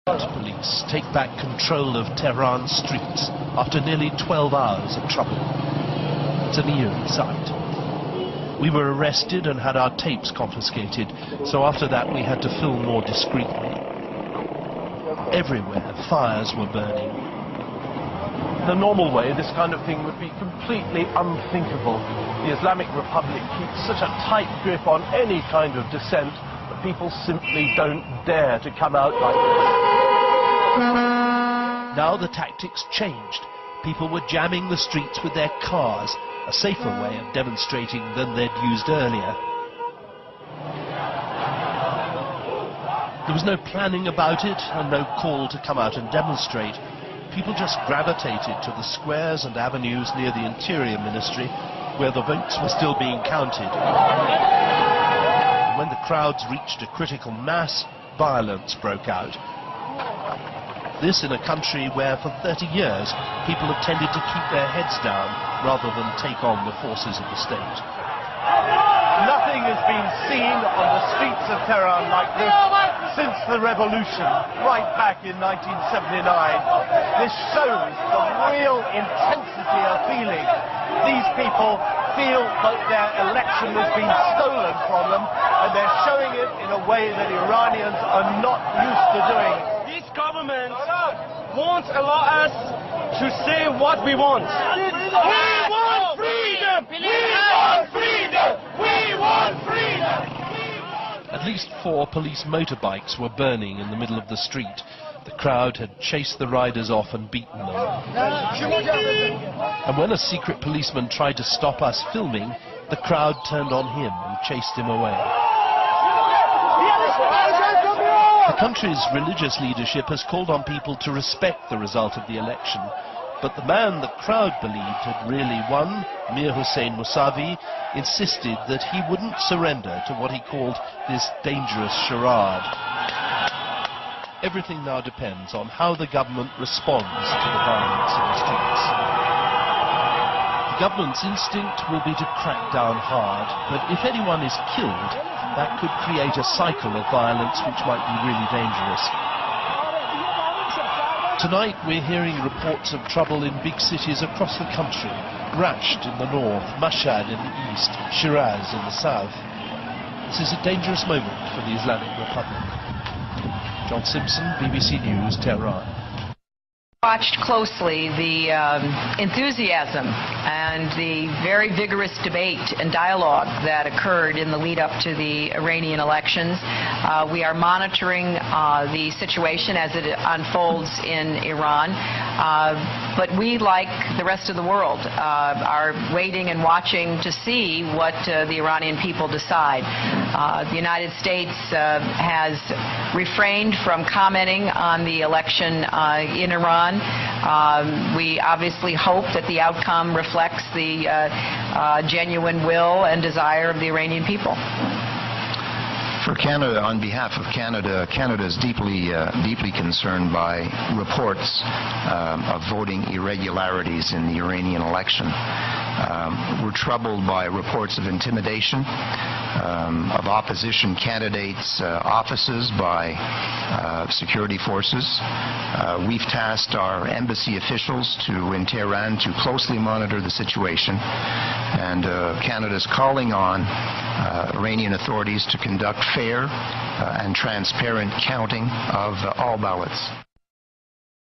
Police take back control of Tehran's streets after nearly 12 hours of trouble. It's an eerie sight. We were arrested and had our tapes confiscated, so after that we had to film more discreetly. Everywhere fires were burning. In a normal way, this kind of thing would be completely unthinkable. The Islamic Republic keeps such a tight grip on any kind of dissent that people simply don't dare to come out like this. Now the tactics changed. People were jamming the streets with their cars, a safer way of demonstrating than they'd used earlier. There was no planning about it and no call to come out and demonstrate. People just gravitated to the squares and avenues near the Interior Ministry, where the votes were still being counted. And when the crowds reached a critical mass, violence broke out. This in a country where for 30 years people have tended to keep their heads down rather than take on the forces of the state. Nothing has been seen on the streets of Tehran like this since the revolution, right back in 1979. This shows the real intensity of feeling. These people feel that their election has been stolen from them, and they're showing it in a way that Iranians are not used to doing. This government won't allow us to say what we want. We want freedom! We want freedom! We want freedom! At least 4 police motorbikes were burning in the middle of the street. The crowd had chased the riders off and beaten them. And when a secret policeman tried to stop us filming, the crowd turned on him and chased him away. The country's religious leadership has called on people to respect the result of the election. But the man the crowd believed had really won, Mir Hossein Mousavi, insisted that he wouldn't surrender to what he called this dangerous charade. Everything now depends on how the government responds to the violence in the streets. The government's instinct will be to crack down hard, but if anyone is killed, that could create a cycle of violence which might be really dangerous. Tonight we're hearing reports of trouble in big cities across the country. Rasht in the north, Mashhad in the east, Shiraz in the south. This is a dangerous moment for the Islamic Republic. John Simpson, BBC News, Tehran. Watched closely the enthusiasm and the very vigorous debate and dialogue that occurred in the lead up to the Iranian elections. We are monitoring the situation as it unfolds in Iran. But we, like the rest of the world, are waiting and watching to see what the Iranian people decide. The United States has refrained from commenting on the election in Iran. We obviously hope that the outcome reflects the genuine will and desire of the Iranian people. For Canada, on behalf of Canada, Canada is deeply concerned by reports of voting irregularities in the Iranian election. We're troubled by reports of intimidation of opposition candidates' offices by security forces. We've tasked our embassy officials in Tehran to closely monitor the situation, and Canada is calling on Iranian authorities to conduct fair and transparent counting of all ballots.